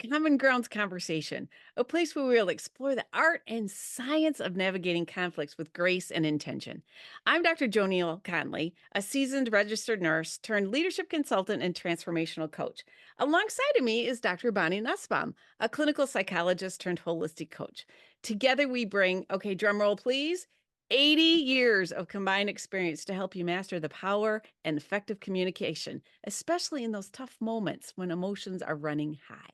Common Grounds Conversation, a place where we'll explore the art and science of navigating conflicts with grace and intention. I'm Dr. Joniel Conley, a seasoned registered nurse turned leadership consultant and transformational coach. Alongside of me is Dr. Bonnie Nussbaum, a clinical psychologist turned holistic coach. Together we bring, okay, drum roll please, 80 years of combined experience to help you master the power and effective communication, especially in those tough moments when emotions are running high.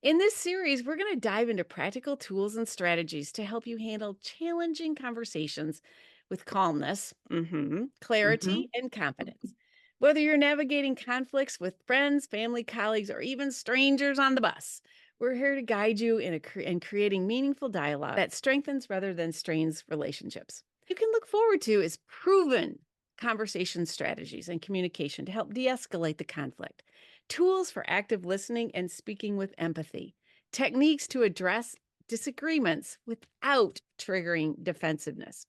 In this series, we're going to dive into practical tools and strategies to help you handle challenging conversations with calmness, Mhm. clarity, and confidence. Whether you're navigating conflicts with friends, family, colleagues, or even strangers on the bus, we're here to guide you in creating meaningful dialogue that strengthens rather than strains relationships. You can look forward to is proven conversation strategies and communication to help de escalate the conflict, tools for active listening and speaking with empathy, techniques to address disagreements without triggering defensiveness,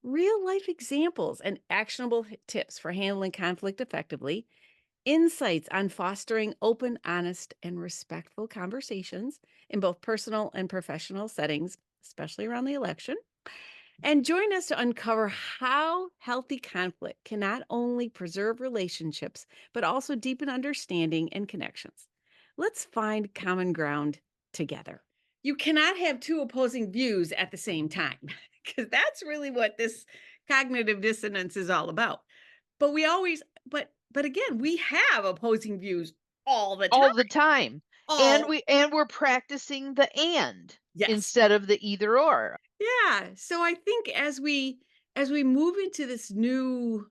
real life examples and actionable tips for handling conflict effectively, insights on fostering open, honest, and respectful conversations in both personal and professional settings, especially around the election. And join us to uncover how healthy conflict can not only preserve relationships, but also deepen understanding and connections. Let's find common ground together. You cannot have two opposing views at the same time, because that's really what this cognitive dissonance is all about. But we always, but again, we have opposing views all the time. All the time. And All we're practicing the "and" yes. instead of the "either" or. Yeah. So I think as we move into this new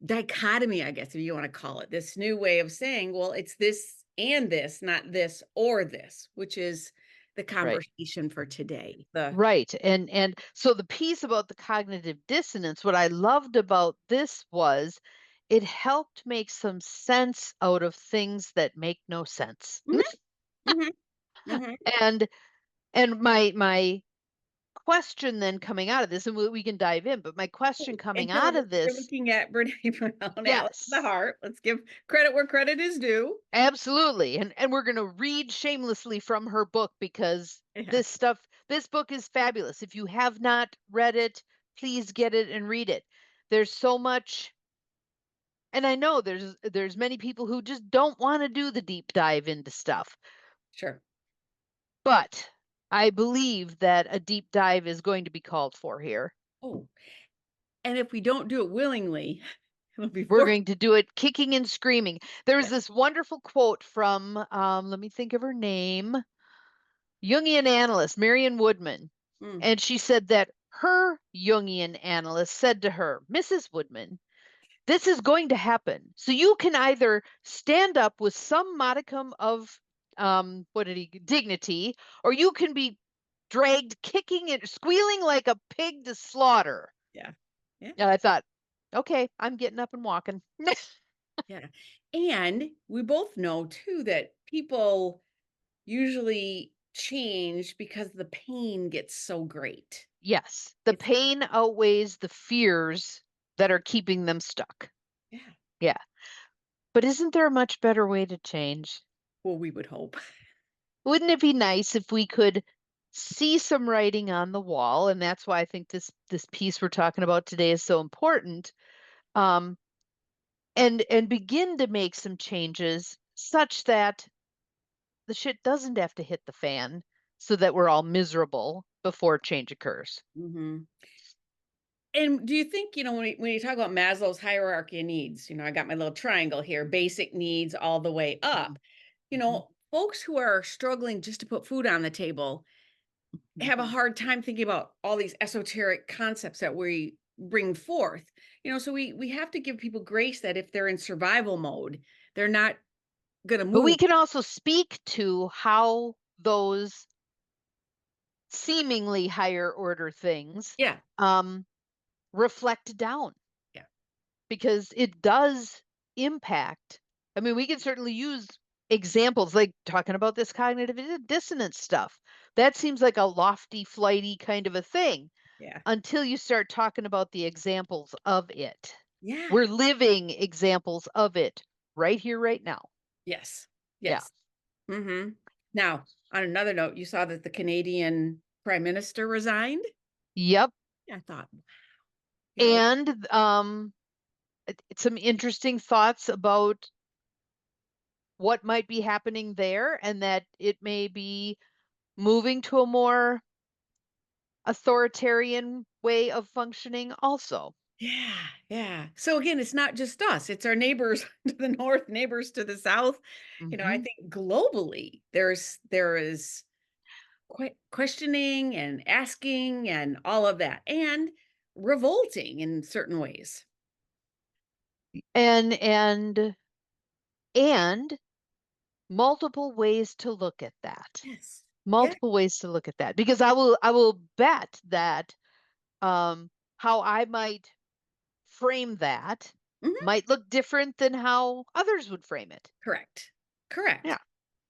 dichotomy, I guess, if you want to call it, this new way of saying, well, it's this and this, not this or this, which is the Right. conversation for today. The Right. And so the piece about the cognitive dissonance, what I loved about this was it helped make some sense out of things that make no sense. Mhm, mhm, mhm. And my question then coming out of this, and we can dive in, but my question Oh, coming and tell out them of we're this. looking at Brene Brown, Atlas of the Yes. Heart. Let's give credit where credit is due. Absolutely. And we're going to read shamelessly from her book because Yeah. this book is fabulous. If you have not read it, please get it and read it. There's so much, and I know there's many people who just don't want to do the deep dive into stuff. Sure. But I believe that a deep dive is going to be called for here. Oh, and if we don't do it willingly, it'll be We're forced. going to do it kicking and screaming. There's Yeah. this wonderful quote from let me think of her name. Jungian analyst Marion Woodman. Mm. And she said that her Jungian analyst said to her, Mrs. Woodman, this is going to happen. So you can either stand up with some modicum of dignity, or you can be dragged kicking and squealing like a pig to slaughter. Yeah. Yeah. And I thought, okay, I'm getting up and walking. Yeah. And we both know too that people usually change because the pain gets so great. Yes, the It's pain outweighs the fears that are keeping them stuck. yeah. Yeah. But isn't there a much better way to change? Well, we would hope. Wouldn't it be nice if we could see some writing on the wall? And that's why I think this piece we're talking about today is so important. Um, and begin to make some changes such that the shit doesn't have to hit the fan so that we're all miserable before change occurs. Mhm. And do you think, when you talk about Maslow's hierarchy of needs, I got my little triangle here, basic needs all the way Mhm. up. Mhm. Folks who are struggling just to put food on the table have a Mhm. hard time thinking about all these esoteric concepts that we bring forth. So we have to give people grace that if they're in survival mode, they're not going to But move. we can also speak to how those seemingly higher order things Yeah. um, reflect down Yeah. because it does impact. I mean, we can certainly use examples like talking about this cognitive dissonance stuff. That seems like a lofty, flighty kind of a thing Yeah. until you start talking about the examples of it. Yeah. We're living examples of it right here, right now. Yes. Yeah. Yes. Mhm. Now, on another note, you saw that the Canadian prime minister resigned? Yep. I thought, you know, And some interesting thoughts about what might be happening there, and that it may be moving to a more authoritarian way of functioning also. yeah, yeah. So again, it's not just us, it's our neighbors to the north, neighbors to the south. I Hmm. think globally there is questioning and asking and all of that and revolting in certain ways. And and multiple ways to look at that. Yes. Yeah. Multiple ways to look at that, because I will bet that how I might frame that Mhm. might look different than how others would frame it. Correct. Correct. Yeah.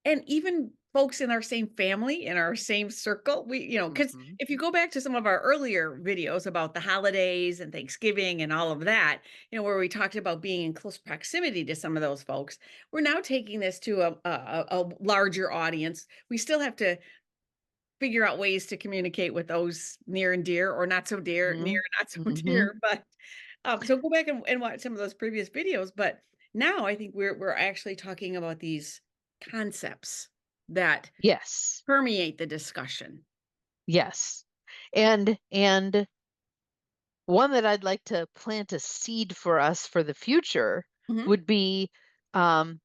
And even folks in our same family, in our same circle, because Hmm. if you go back to some of our earlier videos about the holidays and Thanksgiving and all of that, where we talked about being in close proximity to some of those folks, we're now taking this to a larger audience. We still have to figure out ways to communicate with those near and dear or not so dear, near Hmm. and not so Hmm. dear. But so go back and watch some of those previous videos. But now I think we're actually talking about these concepts that Yes. permeate the discussion. Yes. And one that I'd like to plant a seed for us for the future Mhm, would be, um,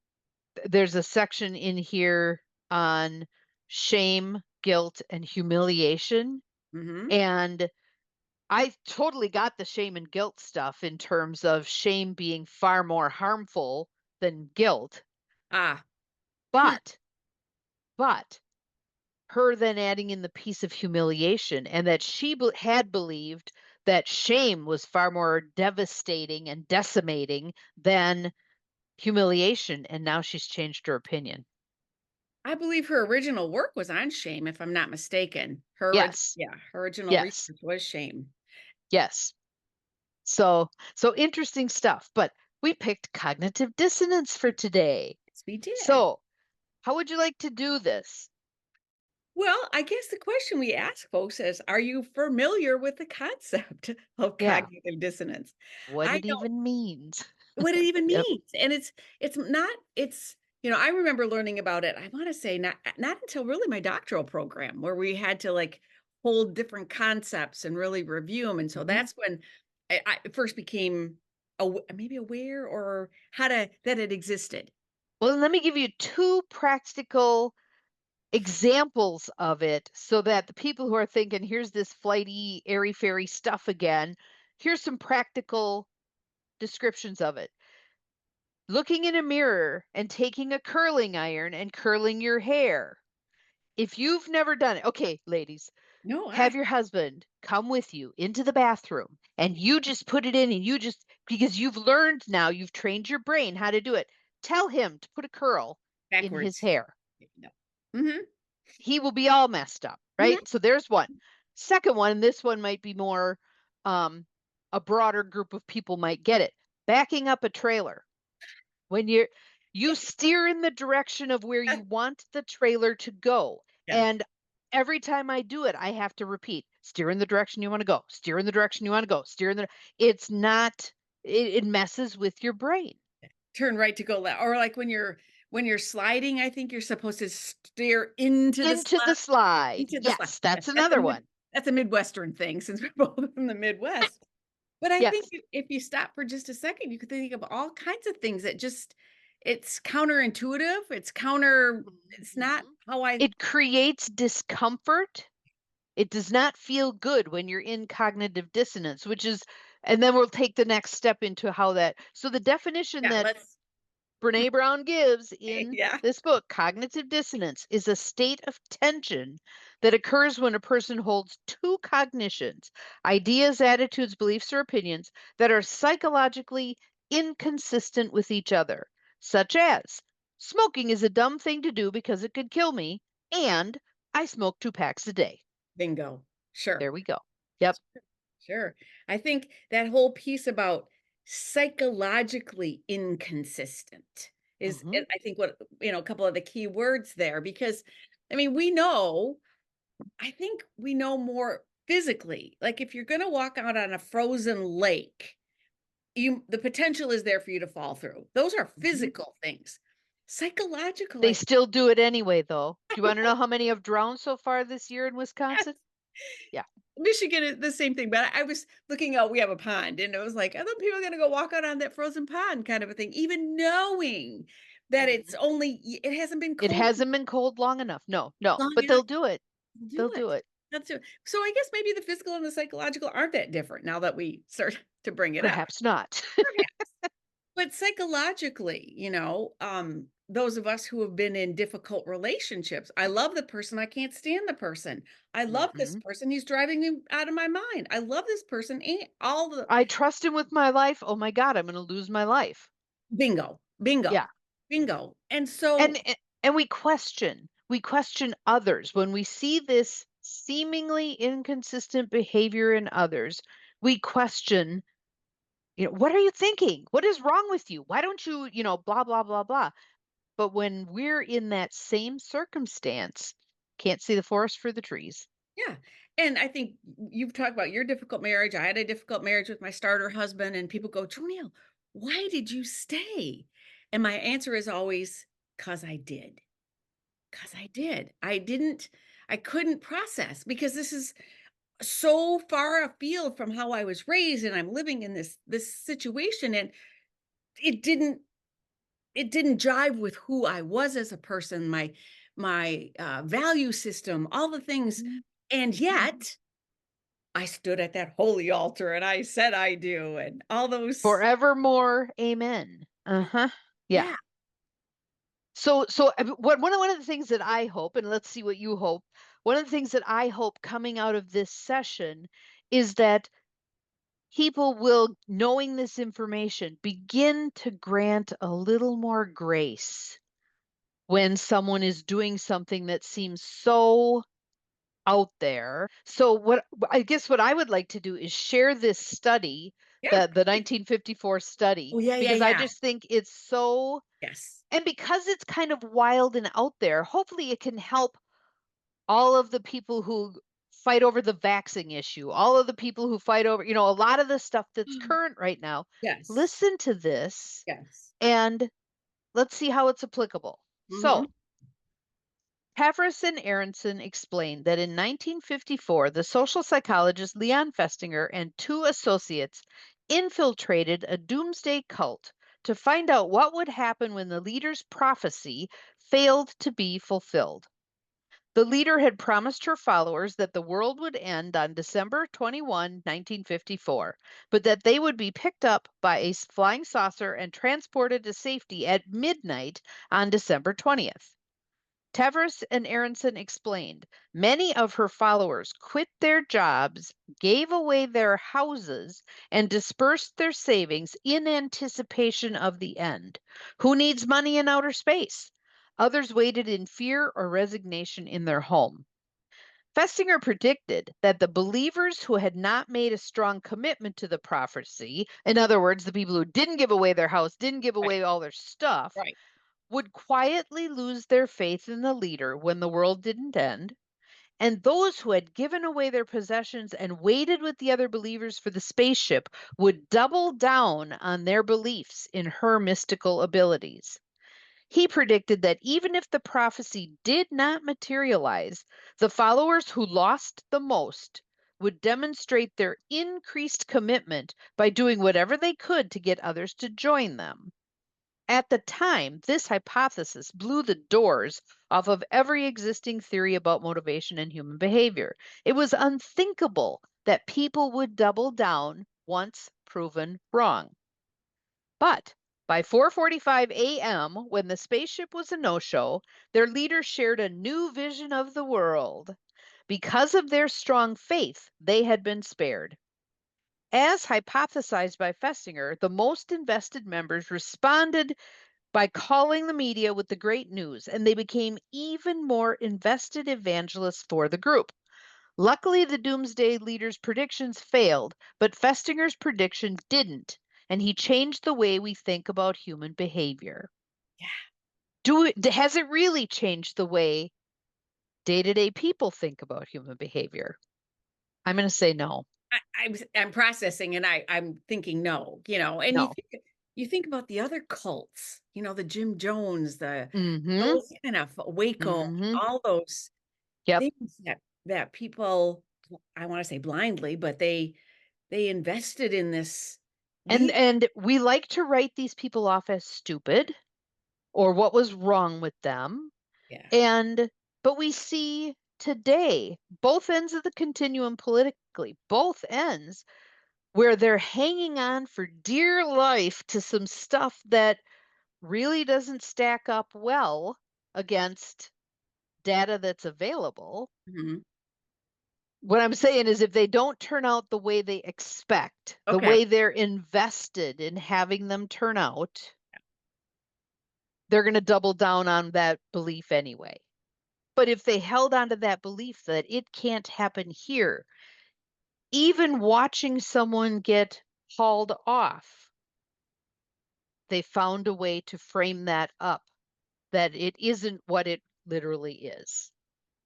there's a section in here on shame, guilt, and humiliation. mhm. And I totally got the shame and guilt stuff in terms of shame being far more harmful than guilt. Ah, hmm, But, but her then adding in the piece of humiliation, and that she had believed that shame was far more devastating and decimating than humiliation. And now she's changed her opinion. I believe her original work was on shame, if I'm not mistaken. Yes. Yeah, her original Yes. research was shame. Yes. So interesting stuff. But we picked cognitive dissonance for today. Yes, we did. So how would you like to do this? Well, I guess the question we ask folks is, are you familiar with the concept of Yeah. cognitive dissonance? What I it know even means. what it even Yep. means. And it's not it's I remember learning about it. I want to say not until really my doctoral program where we had to like hold different concepts and really review them. And so Mhm. that's when I first became maybe aware or how to that it existed. Well, let me give you two practical examples of it so that the people who are thinking, here's this flighty, airy fairy stuff again, here's some practical descriptions of it. Looking in a mirror and taking a curling iron and curling your hair. If you've never done it, okay, ladies, No, have your husband come with you into the bathroom and you just put it in, and you just, because you've learned now, you've trained your brain how to do it. Tell him to put a curl in his backwards. hair. No. Hmm. He will be all messed up, Hmm. right? So there's one. Second one, and this one might be more, um, a broader group of people might get it. Backing up a trailer. When you steer in the direction of where you want the trailer to go. Yes. And every time I do it, I have to repeat, steer in the direction you want to go, steer in the direction you want to go, steer in the, it's not, it messes with your brain. Turn right to go left, or like when you're sliding, I think you're supposed to steer into the Into slide. the slide. Into the slide. Yes, Yes, that's another one. that's a Midwestern thing since we're both from the Midwest. But I think Yes. if you stop for just a second, you could think of all kinds of things that just it's counterintuitive. It's not Mhm. how I It creates discomfort. It does not feel good when you're in cognitive dissonance, which is, and then we'll take the next step into how that. So the definition yeah, that let's Brene Brown gives in yeah, this book, cognitive dissonance, is a state of tension that occurs when a person holds two cognitions, ideas, attitudes, beliefs, or opinions that are psychologically inconsistent with each other, such as smoking is a dumb thing to do because it could kill me, and I smoke 2 packs a day. bingo. Sure. There we go. Yep. Sure. I think that whole piece about psychologically inconsistent. is, Hmm. I think, what, a couple of the key words there, because I mean, we know, I think we know more physically. Like if you're going to walk out on a frozen lake, the potential is there for you to fall through. Those are Hmm. physical things. Psychological, They I still do it anyway, though. Do you want to know how many have drowned so far this year in Wisconsin? Yeah. Michigan is the same thing, but I was looking out, we have a pond, and it was like, are the people gonna go walk out on that frozen pond kind of a thing, even knowing that Mhm. it hasn't been It cold hasn't been cold long enough. No, no, long but enough they'll do it. to do They'll do it. it. That's it. So I guess maybe the physical and the psychological aren't that different now that we start to bring it up. Perhaps not. Perhaps. But psychologically, those of us who have been in difficult relationships, I love the person, I can't stand the person. I love this Hmm. person, he's driving me out of my mind. I love this person, and all the I trust him with my life. Oh my God, I'm going to lose my life. bingo, Yeah. bingo, bingo. And And so, and we question others when we see this seemingly inconsistent behavior in others. We question, what are you thinking? What is wrong with you? Why don't you, blah blah blah blah. But when we're in that same circumstance, can't see the forest for the trees. yeah. And I think you've talked about your difficult marriage. I had a difficult marriage with my starter husband, and people go, Jonelle, why did you stay? And my answer is always, because I did. Because I did. I couldn't process because this is so far afield from how I was raised, and I'm living in this situation, and it didn't it didn't jive with who I was as a person, my value system, all the things. Mhm. And yet I stood at that holy altar and I said I do, and all those. Forevermore, amen. Uh-huh. Yeah. Yeah, So one of the things that I hope, and let's see what you hope. One of the things that I hope coming out of this session is that people will, knowing this information, begin to grant a little more grace when someone is doing something that seems so out there. So what I guess what I would like to do is share this study, yeah. the 1954 study, Oh, yeah, yeah, because I yeah. just think it's so, Yes. and because it's kind of wild and out there, hopefully it can help all of the people who fight over the vaccine issue, all of the people who fight over, a lot of the stuff that's current right now. Yes. Listen to this Yes. and let's see how it's applicable. Mhm. So, Tavris and Aronson explained that in 1954, the social psychologist Leon Festinger and two associates infiltrated a doomsday cult to find out what would happen when the leader's prophecy failed to be fulfilled. The leader had promised her followers that the world would end on December 21, 1954, but that they would be picked up by a flying saucer and transported to safety at midnight on December 20th. Tevers and Aronson explained many of her followers quit their jobs, gave away their houses, and dispersed their savings in anticipation of the end. Who needs money in outer space? Others waited in fear or resignation in their home. Festinger predicted that the believers who had not made a strong commitment to the prophecy, in other words, the people who didn't give away their house, didn't give Right. away all their stuff, Right. would quietly lose their faith in the leader when the world didn't end. And those who had given away their possessions and waited with the other believers for the spaceship would double down on their beliefs in her mystical abilities. He predicted that even if the prophecy did not materialize, the followers who lost the most would demonstrate their increased commitment by doing whatever they could to get others to join them. At the time, this hypothesis blew the doors off of every existing theory about motivation and human behavior. It was unthinkable that people would double down once proven wrong. But by 4:45 a.m., when the spaceship was a no-show, their leader shared a new vision of the world. Because of their strong faith, they had been spared. As hypothesized by Festinger, the most invested members responded by calling the media with the great news, and they became even more invested evangelists for the group. Luckily, the Doomsday Leader's predictions failed, but Festinger's prediction didn't, and he changed the way we think about human behavior. has it really changed the way day-to-day people think about human behavior? I'm going to say no. I'm processing and I'm thinking no, and No. you think about the other cults, the Jim Jones, Mhm. those kind of Waco, Mhm. all those Yep. things that people, I want to say blindly, but they invested in this And lead. and we like to write these people off as stupid or what was wrong with them. Yeah. And but we see today both ends of the continuum politically, both ends where they're hanging on for dear life to some stuff that really doesn't stack up well against data that's available. Mhm. What I'm saying is if they don't turn out the way they expect, the Okay. way they're invested in having them turn out, they're going to double down on that belief anyway. But if they held on to that belief that it can't happen here, even watching someone get hauled off, they found a way to frame that up that it isn't what it literally is.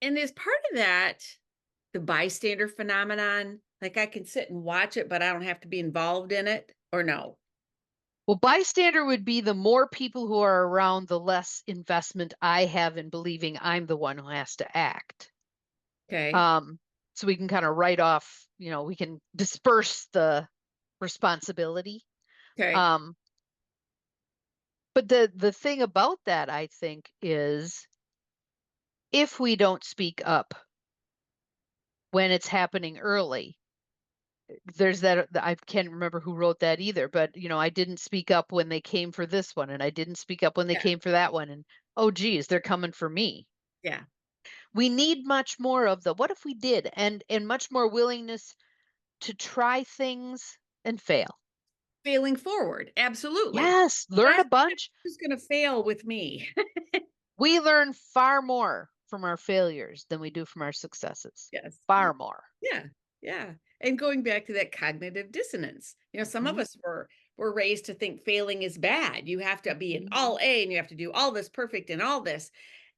And is part of that the bystander phenomenon? Like I can sit and watch it, but I don't have to be involved in it, or no? Well, bystander would be the more people who are around, the less investment I have in believing I'm the one who has to act. Okay. Um, so we can kind of write off, we can disperse the responsibility. Okay. Um, but the thing about that, I think, is if we don't speak up when it's happening early, there's I can't remember who wrote that either, but I didn't speak up when they came for this one, and I didn't speak up when they Yeah. came for that one, and oh geez, they're coming for me. Yeah. We need much more of the what if we did, and much more willingness to try things and fail. Failing forward. Absolutely. Yes, learn a Last time bunch. who's gonna fail with me. We learn far more from our failures than we do from our successes. Yes. Far more. Yeah, yeah, and going back to that cognitive dissonance, some of Mhm, us were raised to think failing is bad. You have to be an mhm. all A and you have to do all this perfect and all this.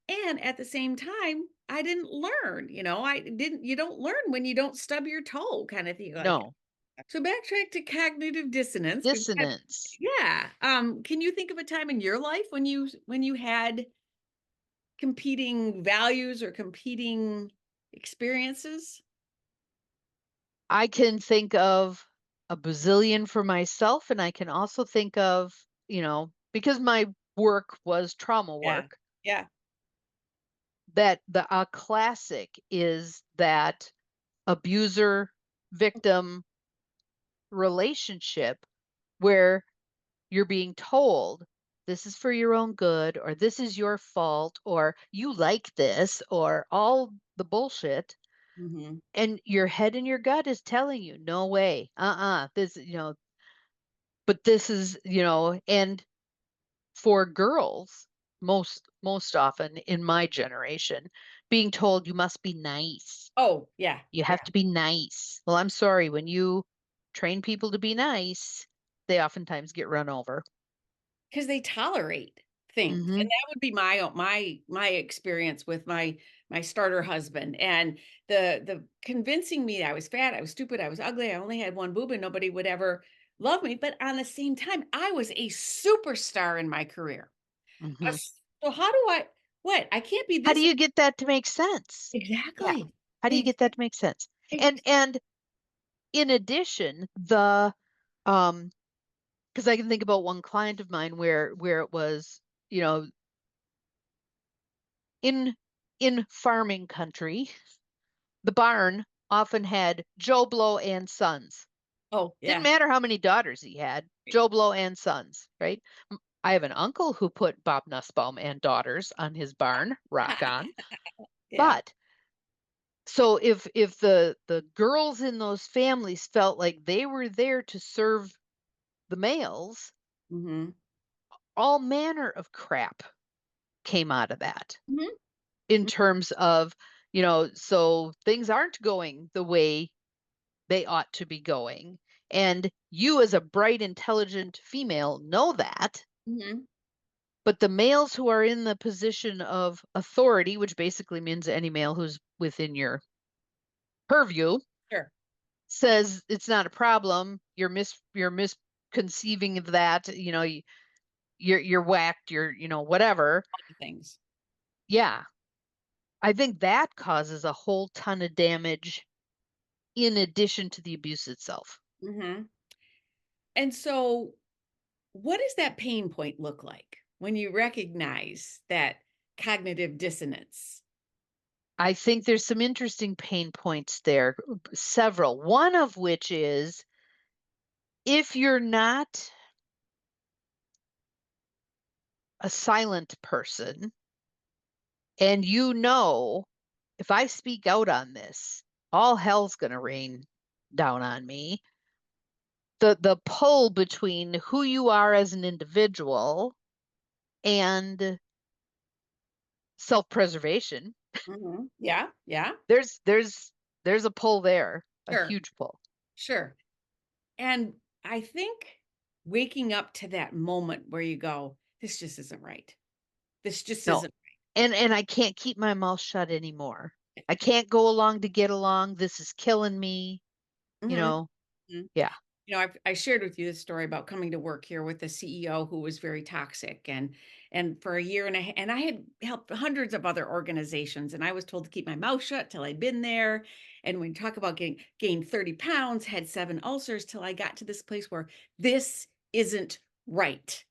And at the same time, I didn't learn, I didn't you don't learn when you don't stub your toe kind of thing like. No, So backtrack to cognitive dissonance. dissonance. Yeah. Can you think of a time in your life when you had competing values or competing experiences? I can think of a bazillion for myself, and I can also think of, because my work was trauma Yeah. work, Yeah. that the a classic is that abuser victim relationship where you're being told this is for your own good or this is your fault or you like this or all the bullshit, Mhm. and your head and your gut is telling you no way, this, but this is, and for girls, most often in my generation, being told you must be nice, Oh, yeah, you yeah. have to be nice. Well, I'm sorry, when you train people to be nice, they oftentimes get run over. Because they tolerate things, and Hmm. that would be my experience with my starter husband, and the convincing me I was fat, I was stupid, I was ugly, I only had 1 boob, and nobody would ever love me, but on the same time, I was a superstar in my career. Hmm. So how do I what? I can't be How do this. you get that to make sense? Yeah. Exactly. How do you Ex get that to make sense? ex And in addition, um because I can think about one client of mine where it was, you know, in farming country, the barn often had Joe Blow and sons. Oh, Didn't yeah. matter how many daughters he had, Joe Blow and sons, right? I have an uncle who put Bob Nussbaum and daughters on his barn, rock on. Yeah. But so if the girls in those families felt like they were there to serve the males, Mhm. all manner of crap came out of that Mhm. in Mhm. terms of, so things aren't going the way they ought to be going. And you, as a bright, intelligent female, know that, Mhm. But the males who are in the position of authority, which basically means any male who's within your purview, Sure. says it's not a problem. You're misconceiving of that. You're whacked. Whatever. Things. Yeah, I think that causes a whole ton of damage in addition to the abuse itself. Hmm. And so, what does that pain point look like when you recognize that cognitive dissonance? I think there's some interesting pain points there, several. One of which is if you're not a silent person and if I speak out on this, all hell's going to rain down on me. The pull between who you are as an individual and self-preservation, Yeah, yeah, there's there's there's a pull there, a sure, huge pull. sure. And I think waking up to that moment where you go, this just isn't right. This just No. isn't And I can't keep my mouth shut anymore. I can't go along to get along. This is killing me, you right. know. Hmm. Yeah. I shared with you this story about coming to work here with a CEO who was very toxic, and for a year and I had helped hundreds of other organizations, and I was told to keep my mouth shut till I'd been there. And when you talk about getting gained 30 pounds, had 7 ulcers till I got to this place where this isn't right.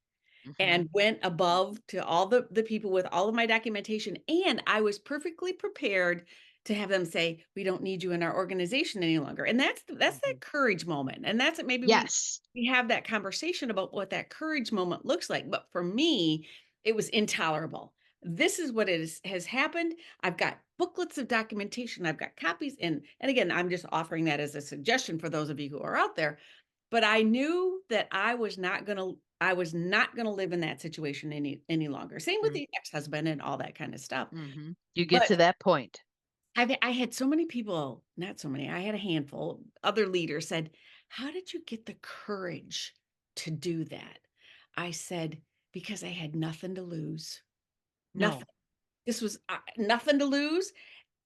Hmm. And went above to all the people with all of my documentation, and I was perfectly prepared to have them say, "We don't need you in our organization any longer." And that's Hmm. that courage moment, and that's it. Maybe Yes. we have that conversation about what that courage moment looks like, but for me, it was intolerable. This is what has happened. I've got booklets of documentation, I've got copies, and again, I'm just offering that as a suggestion for those of you who are out there, but I knew that I was not gonna live in that situation any longer. Same with the ex-husband and all that kind of stuff. Mm-hmm. You get But to that point. I had so many people, not so many, I had a handful, other leaders said, "How did you get the courage to do that?" I said, "Because I had nothing to lose. Nothing. No. This was nothing to lose,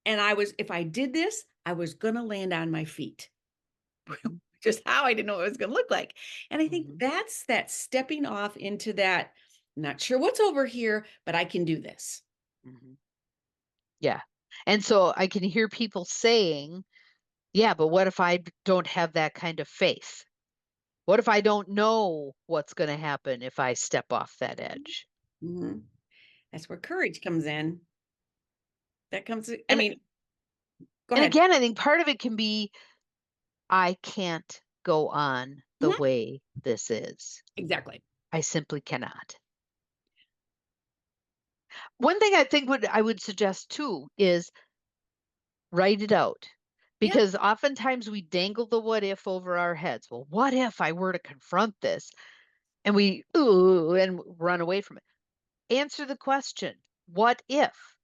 and if I did this, I was gonna land on my feet." Hmm. Just how I didn't know what it was gonna look like. And I think Hmm. that's that stepping off into that, not sure what's over here, but I can do this. Hmm. Yeah. And so I can hear people saying, yeah, but what if I don't have that kind of faith? What if I don't know what's going to happen if I step off that edge? Mhm. That's where courage comes in. That comes I And mean, go and ahead. again, I think part of it can be I can't go on the Mhm. way this is. Exactly. I simply cannot. One thing I would suggest too is write it out. Yep. Because oftentimes we dangle the what if over our heads. Well, what if I were to confront this? And we ooh and run away from it. Answer the question. What if?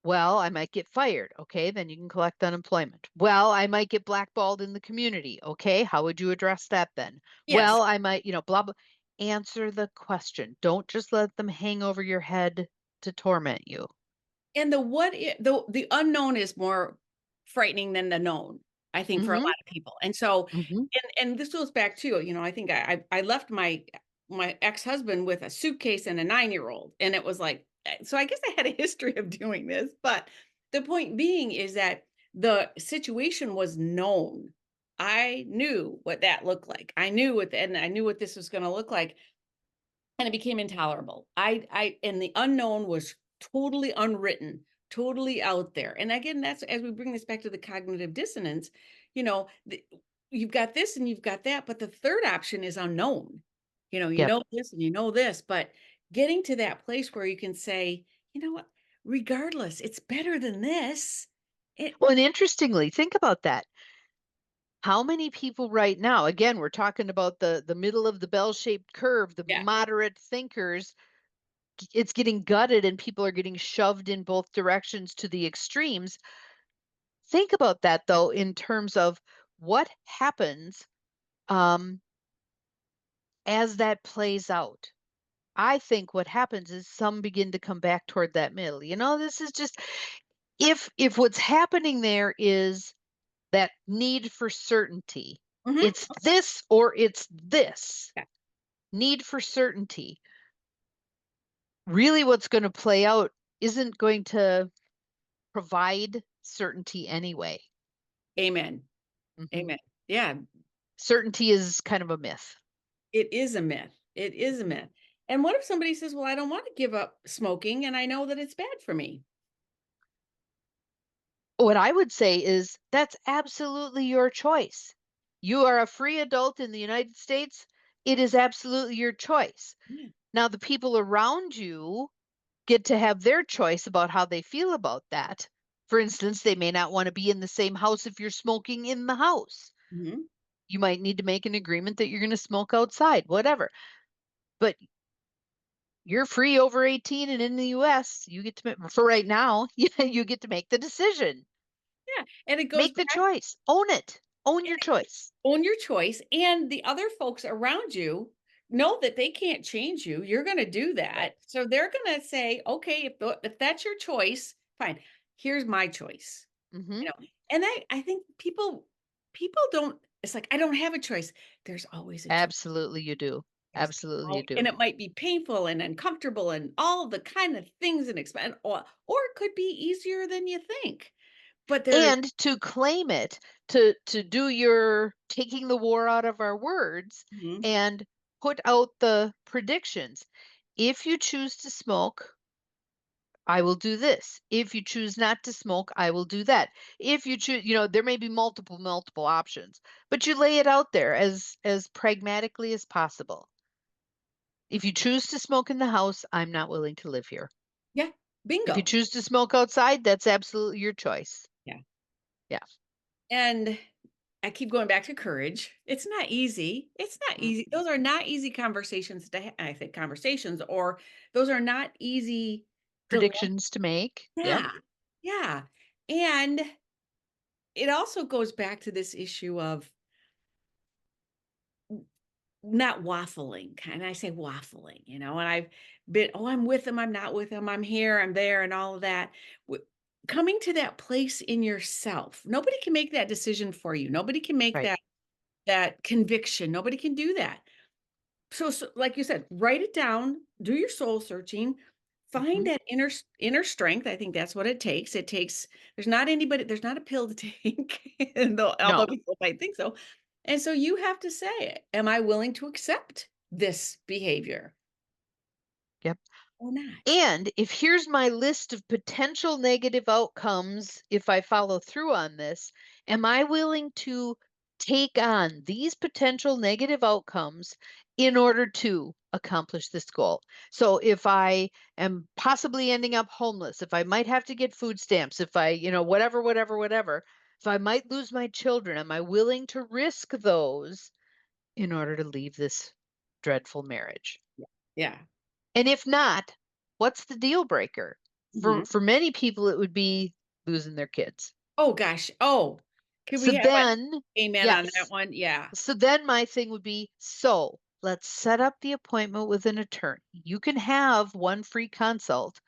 Well, I might get fired. Okay, then you can collect unemployment. Well, I might get blackballed in the community. Okay, how would you address that then? Yes. Well, I might, blah, blah. Answer the question. Don't just let them hang over your head to torment you. And the unknown is more frightening than the known, I think, for a Hmm. lot of people. And so, Hmm. and this goes back to, I think I left my ex-husband with a suitcase and a 9-year-old. And it was like, so I guess I had a history of doing this, but the point being is that the situation was known. I knew what that looked like. And I knew what this was going to look like, and it became intolerable. And the unknown was totally unwritten, totally out there. And again, that's as we bring this back to the cognitive dissonance, you know, the, you've got this and you've got that, but the third option is unknown. You Yep. know this and you know this, but getting to that place where you can say, you know what, regardless, it's better than this. It, Well, and interestingly, think about that. How many people right now, again, we're talking about the middle of the bell-shaped curve, the yeah, moderate thinkers, it's getting gutted and people are getting shoved in both directions to the extremes. Think about that though, in terms of what happens um, as that plays out. I think what happens is some begin to come back toward that middle. This is just, if what's happening there is that need for certainty, Mhm. it's this or it's this. Yeah. Need for certainty. Really what's going to play out isn't going to provide certainty anyway. Amen. Mhm. Amen. Yeah, Certainty is kind of a myth. it is a myth. It is a myth. And what if somebody says, "Well, I don't want to give up smoking and I know that it's bad for me?" What I would say is that's absolutely your choice. You are a free adult in the United States. It is absolutely your choice. Yeah. Now, the people around you get to have their choice about how they feel about that. For instance, they may not want to be in the same house if you're smoking in the house. Mhm. You might need to make an agreement that you're going to smoke outside, whatever. But you're free over 18 and in the US, you get to, for right now, you get to make the decision. Yeah, and it goes Make the back choice. Own it. Own and your choice. own your choice, and the other folks around you know that they can't change you. You're gonna do Right. that. So they're gonna say, "Okay, if that's your choice, fine. Here's my choice." Hmm. And I think people don't it's like, "I don't have a choice." There's always a choice. Absolutely, you do. There's Absolutely, you al and do. it might be painful and uncomfortable and all the kind of things and or it could be easier than you think. But there And to claim it, to do your taking the war out of our words Mhm. and put out the predictions. If you choose to smoke, I will do this. If you choose not to smoke, I will do that. If you choose, there may be multiple options, but you lay it out there as pragmatically as possible. If you choose to smoke in the house, I'm not willing to live here. Yeah, If you bingo. choose to smoke outside, that's absolutely your choice. Yeah. Yeah. And I keep going back to courage. It's not easy. It's not easy. Mhm. Those are not easy conversations to I think conversations, or those are not easy dilemmas. Predictions to make. Yep. Yeah. Yeah. And it also goes back to this issue of not waffling. Kind I say waffling, and I've been, oh, I'm with them, I'm not with them, I'm here, I'm there, and all of that. Coming to that place in yourself. Nobody can make that decision for you. Nobody can make Right. that conviction. Nobody can do that. So like you said, write it down, do your soul searching, find Mhm. that inner strength. I think that's what it takes. There's not a pill to take, and although No. people might think so. And so you have to say, am I willing to accept this behavior Yep. or not? And if here's my list of potential negative outcomes if I follow through on this, am I willing to take on these potential negative outcomes in order to accomplish this goal? So if I am possibly ending up homeless, if I might have to get food stamps, if I, whatever, if I might lose my children, am I willing to risk those in order to leave this dreadful marriage? Yeah. And if not, what's the deal breaker? For Mhm. for many people, it would be losing their kids. Oh gosh. Oh, could So we have an then, amen on that yes. one? Yeah. So then my thing would be, so let's set up the appointment with an attorney. You can have one free consult.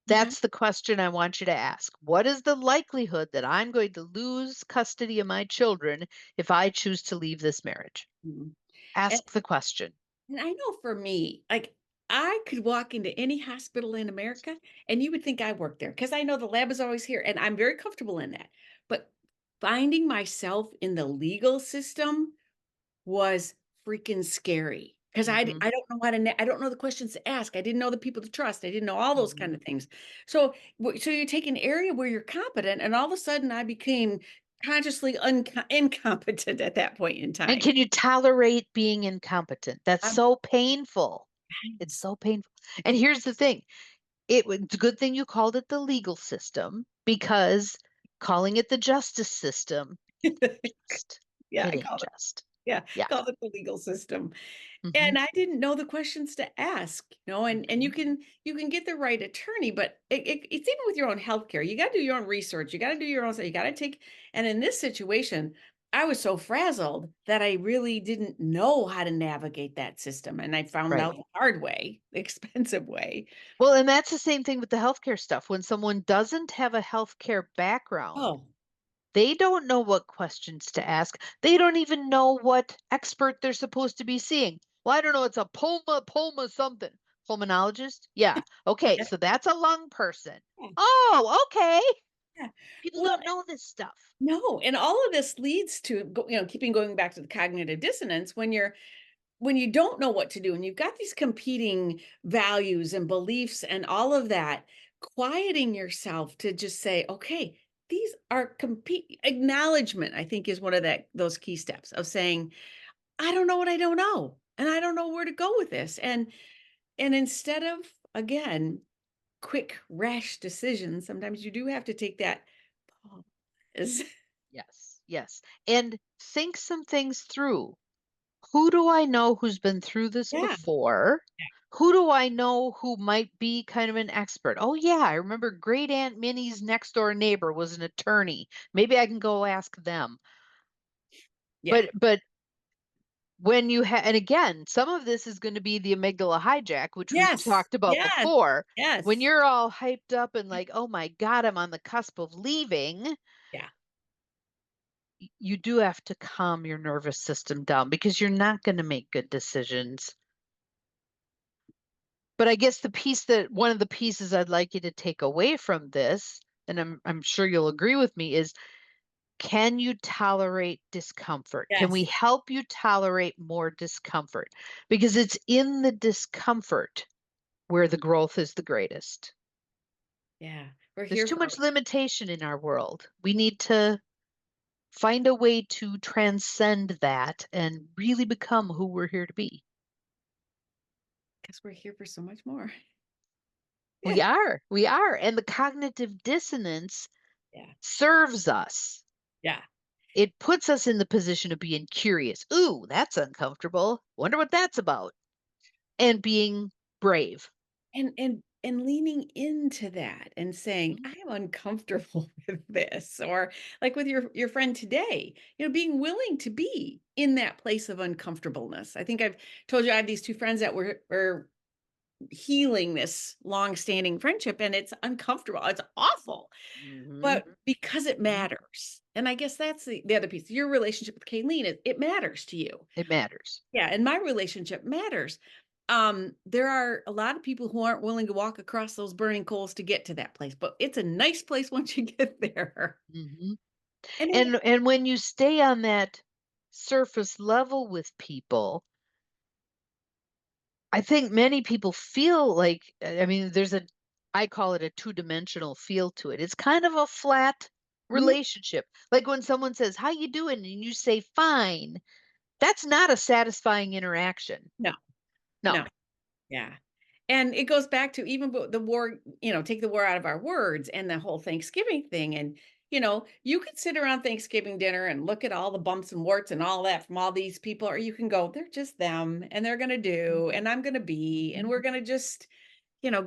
Uh-huh. That's the question I want you to ask. What is the likelihood that I'm going to lose custody of my children if I choose to leave this marriage? Mhm. Ask the question. And I know for me, like, I could walk into any hospital in America and you would think I worked there because I know the lab is always here and I'm very comfortable in that. But finding myself in the legal system was freaking scary because Hmm. I don't know I don't know the questions to ask. I didn't know the people to trust. I didn't know all those kind Hmm. of things. So, so you take an area where you're competent, and all of a sudden I became consciously incompetent at that point in And time. can you tolerate being incompetent? That's I'm so painful. It's so painful. And here's the thing. It's a good thing you called it the legal system because calling it the justice system, just, yeah, it I ain't call it. just. Yeah, Yeah. call it the legal system. Hmm. And I didn't know the questions to ask, and Hmm. you can get the right attorney, but it's even with your own healthcare. You got to do your own research. You got to do your own. You got to take. And in this situation, I was so frazzled that I really didn't know how to navigate that system, and I found Right. out the hard way, the expensive way. Well, and that's the same thing with the healthcare stuff. When someone doesn't have a healthcare background, Oh, they don't know what questions to ask. They don't even know what expert they're supposed to be seeing. Well, I don't know. It's a pulma something. Pulmonologist? Yeah. Okay. yeah, So that's a lung person. yeah, Oh, okay. yeah. People Well, don't know this stuff. no, and all of this leads to keeping going back to the cognitive dissonance when you don't know what to do and you've got these competing values and beliefs and all of that, quieting yourself to just say, okay, these are compete acknowledgement, I think is one of those key steps of saying, I don't know what I don't know. And I don't know where to go with this. And instead of, again, quick, rash decisions, sometimes you do have to take that pause. Yes. Yes. And think some things through. Who do I know who's been through this Yeah. before? Who do I know who might be kind of an expert? Oh, yeah, I remember great Aunt Minnie's next door neighbor was an attorney. Maybe I can go ask them. Yeah. But when you have, and again, some of this is going to be the amygdala hijack, which we've Yes. talked about Yes. before. When Yes. you're all hyped up and like, oh my God, I'm on the cusp of leaving, Yeah. you do have to calm your nervous system down because you're not going to make good decisions. But I guess the piece that one of the pieces I'd like you to take away from this, and I'm sure you'll agree with me, is can you tolerate discomfort? Can we Yes. help you tolerate more discomfort? Because it's in the discomfort where the growth is the greatest. Yeah. We're There's here too for much limitation in our world. We need to find a way to transcend that and really become who we're here to be. because we're here for so much more. Yeah. We are. We are. And the cognitive dissonance Yeah. serves us. Yeah. It puts us in the position of being curious. Ooh, that's uncomfortable. Wonder what that's about. And being brave. And leaning into that and saying, Mhm. I'm uncomfortable with this, or like with your friend today, being willing to be in that place of uncomfortableness. I think I've told you I have these two friends that were healing this long-standing friendship, and it's uncomfortable. It's awful, Mhm. but because it matters. And I guess that's the other piece. Your relationship with Kayleen, it matters to you. It matters. Yeah, and my relationship matters. There are a lot of people who aren't willing to walk across those burning coals to get to that place, but it's a nice place once you get there. Mhm. And And when you stay on that surface level with people, I think many people feel like I mean, there's a I call it a two-dimensional feel to it. It's kind of a flat Mhm. relationship. Like when someone says, "How you doing?" and you say, "Fine." That's not a satisfying interaction. No, No. no, yeah. And it goes back to even the war, take the war out of our words and the whole Thanksgiving thing. And, you could sit around Thanksgiving dinner and look at all the bumps and warts and all that from all these people, or you can go, they're just them and they're going to do, Mhm, and I'm going to be, and mhm. we're going to just,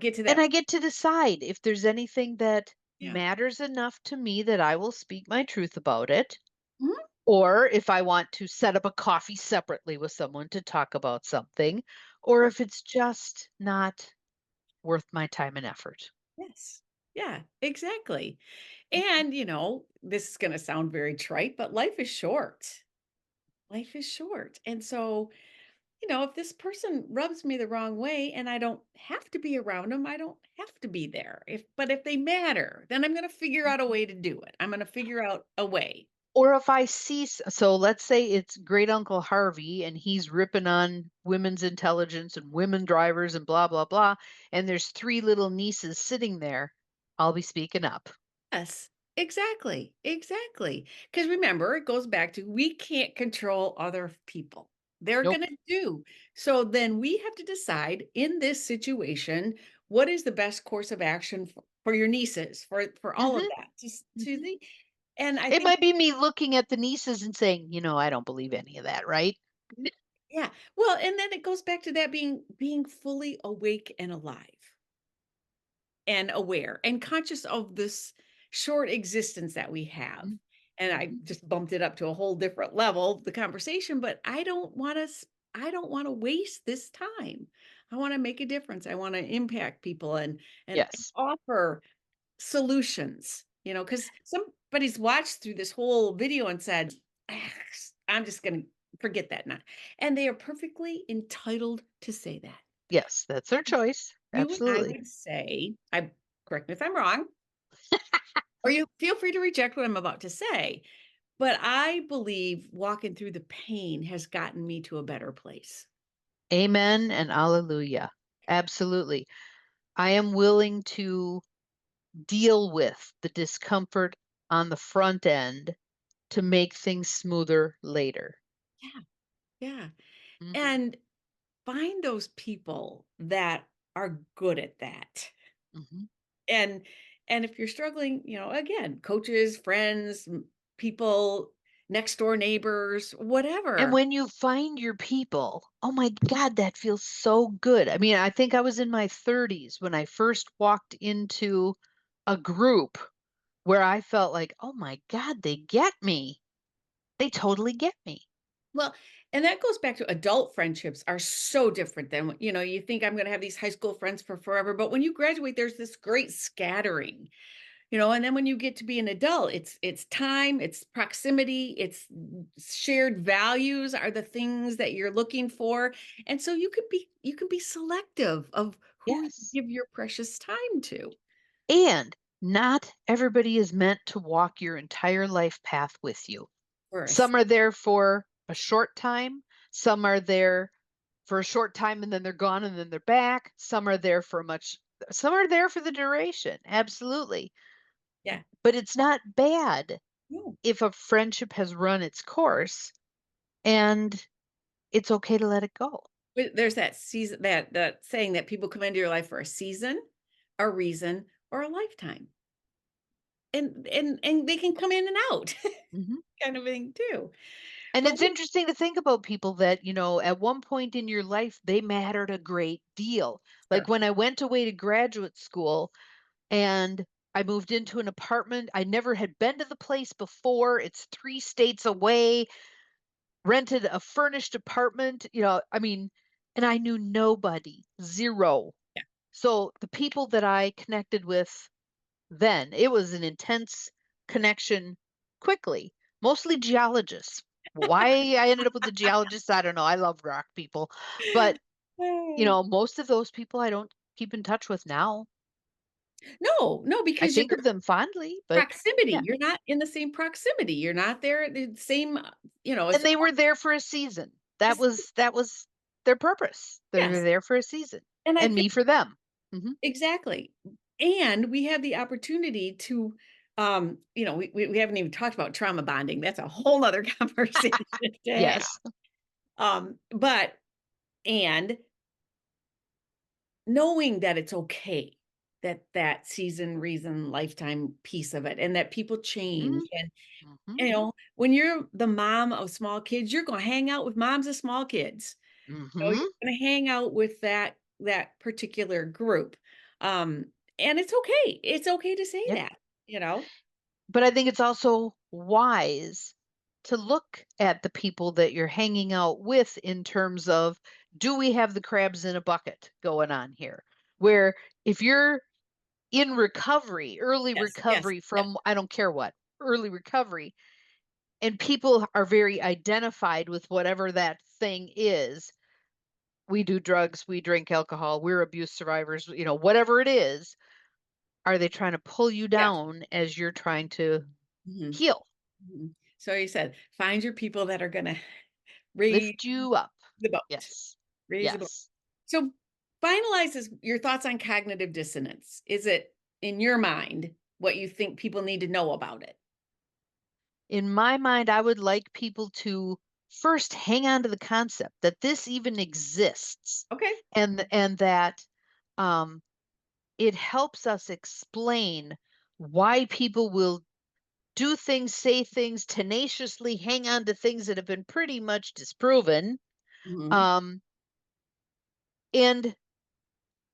get to And that. I get to decide if there's anything that Yeah. matters enough to me that I will speak my truth about it, Mhm. or if I want to set up a coffee separately with someone to talk about something, or Sure. if it's just not worth my time and effort. Yes. Yeah, exactly. Mhm, And, this is going to sound very trite, but life is short. Life is short. And so, if this person rubs me the wrong way and I don't have to be around them, I don't have to be there. But if they matter, then I'm going to figure out a mhm. way to do it. I'm going to figure out a way. Or if I see so let's say it's great uncle Harvey and he's ripping on women's intelligence and women drivers and blah blah blah, and there's three little nieces sitting there, I'll be speaking up. Yes, exactly. Exactly. Because remember, it goes back to we can't control other people. They're going Nope. to do. So then we have to decide in this situation what is the best course of action for your nieces, for all of Mhm, that. Just to mhm. the and I It think might be me looking at the nieces and saying, I don't believe any of that, right? yeah. Well, and then it goes back to that being fully awake and alive and aware and conscious of this short existence that we have. Mhm. and I just bumped it up to a whole different level, the conversation, but I don't want to waste this time. I want to make a difference. I want to impact people and Yes. offer solutions, because somebody's watched through this whole video and said, "Ah, I'm just going to forget that now." And they are perfectly entitled to say that. Yes, that's their choice. You and I Absolutely. would say, I correct me if I'm wrong, or you feel free to reject what I'm about to say, but I believe walking through the pain has gotten me to a better place. Amen and alleluia. Absolutely. I am willing to deal with the discomfort on the front end to make things smoother later. Yeah, yeah. Mhm, And find those people that are good at that. mhm. And if you're struggling, again, coaches, friends, people, next door neighbors, And whatever. when you find your people, oh my God, that feels so good. I mean, I think I was in my 30s when I first walked into a group where I felt like, oh my God, they get me. They totally get me. Well, and that goes back to adult friendships are so different than, you think I'm going to have these high school friends for forever, but when you graduate, there's this great scattering. And then when you get to be an adult, it's time, it's proximity, it's shared values are the things that you're looking for. And so you can be selective of who you Yes. give your precious time to. And not everybody is meant to walk your entire life path with you. First. Some are there for a short time, some are there for a short time and then they're gone and then they're back. Some are there for the duration. Absolutely. Yeah. But it's not bad No. if a friendship has run its course and it's okay to let it go. But there's that season that saying that people come into your life for a season, a reason, or a lifetime. And they can come in and out Mhm. kind of thing too. And But it's interesting to think about people that, at one point in your life, they mattered a great deal. Like sure. when I went away to graduate school and I moved into an apartment, I never had been to the place before. It's 3 states away, rented a furnished apartment, I mean, and I knew nobody, zero. Yeah. So the people that I connected with then, it was an intense connection quickly, mostly geologists. Why I ended up with the geologists, I don't know. I love rock people. But, most of those people I don't keep in touch with now. No, no, I because you're think of them fondly, but proximity. yeah. You're not in the same proximity. You're not there at the same, it's And they were there for a season. That was their purpose. They were yes. there for a season, And I and think me for them. Mhm. exactly. And we have the opportunity to, we haven't even talked about trauma bonding. That's a whole nother conversation to have. Yes. But and knowing that it's okay, that season, reason, lifetime piece of it, and that people change. Mhm, And mhm, when you're the mom of small kids, you're gonna hang out with moms of small kids. You're mhm. gonna hang out with that particular group. And it's okay. It's okay to say Yep. that, you know? But I think it's also wise to look at the people that you're hanging out with in terms of, do we have the crabs in a bucket going on here? Where if you're in recovery, early Yes, yes, recovery yes, from I don't care what, early recovery, and people are very identified with whatever that thing is. We do drugs, we drink alcohol, we're abuse survivors, whatever it is. Are they trying to pull you yes. down as you're trying to Mhm, heal, mhm. So you said, find your people that are gonna raise lift you up? the boat, Yes. raise the boat. Yes. So finalizes your thoughts on cognitive dissonance. Is it, in your mind, what you think people need to know about it? In my mind, I would like people to first hang on to the concept that this even exists, Okay. and that um, it helps us explain why people will do things, say things, tenaciously hang on to things that have been pretty much disproven, Mhm. um, and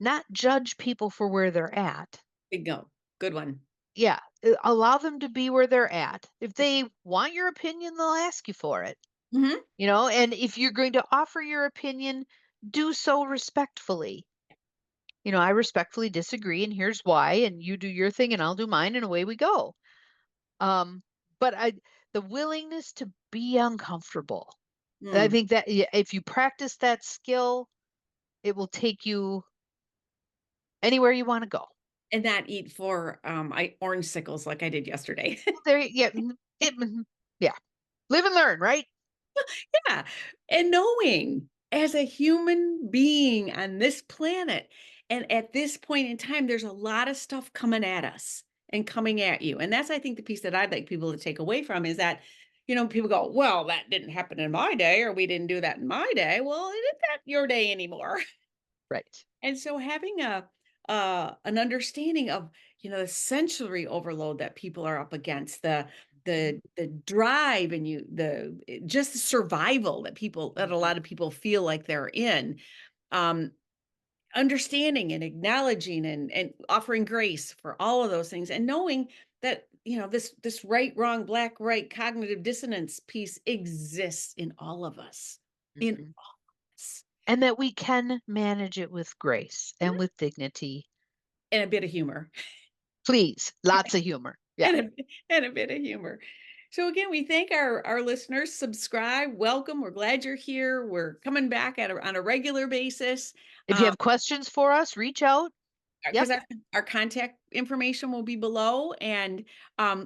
not judge people for where they're at. Bingo. Good one. yeah, allow them to be where they're at. If they want your opinion, they'll ask you for it, Mhm. and if you're going to offer your opinion, do so respectfully. I respectfully disagree, and here's why, and you do your thing and I'll do mine, and away we go. But the willingness to be uncomfortable. I Mm. think that, yeah, if you practice that skill, it will take you anywhere you want to go. And not eat 4, orange sickles like I did yesterday. Yeah, yeah. Live and learn, right? Yeah, and knowing as a human being on this planet, and at this point in time, there's a lot of stuff coming at us and coming at you, and that's, I think, the piece that I'd like people to take away from is that, people go, "Well, that didn't happen in my day," or "We didn't do that in my day." Well, it isn't that your day anymore. Right. And so having an understanding of, the sensory overload that people are up against, the Mhm, the drive and just the survival that a mhm, lot of people feel like they're in, um, understanding and acknowledging and offering grace for all of those things and knowing that, this right, wrong, black, right cognitive dissonance piece exists in all of us. In mhm. us. And that we can manage it with grace and with dignity. And a bit of humor. Please, lots of humor. Yeah. And a bit of humor. So again, we thank our listeners. Subscribe, welcome. We're glad you're here. We're coming back on a regular basis. If you have questions for us, reach out. Because Yep. our contact information will be below, and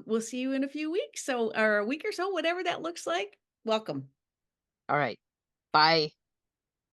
we'll see you in a few weeks. So or a week or so, whatever that looks like. Welcome. All right. Bye.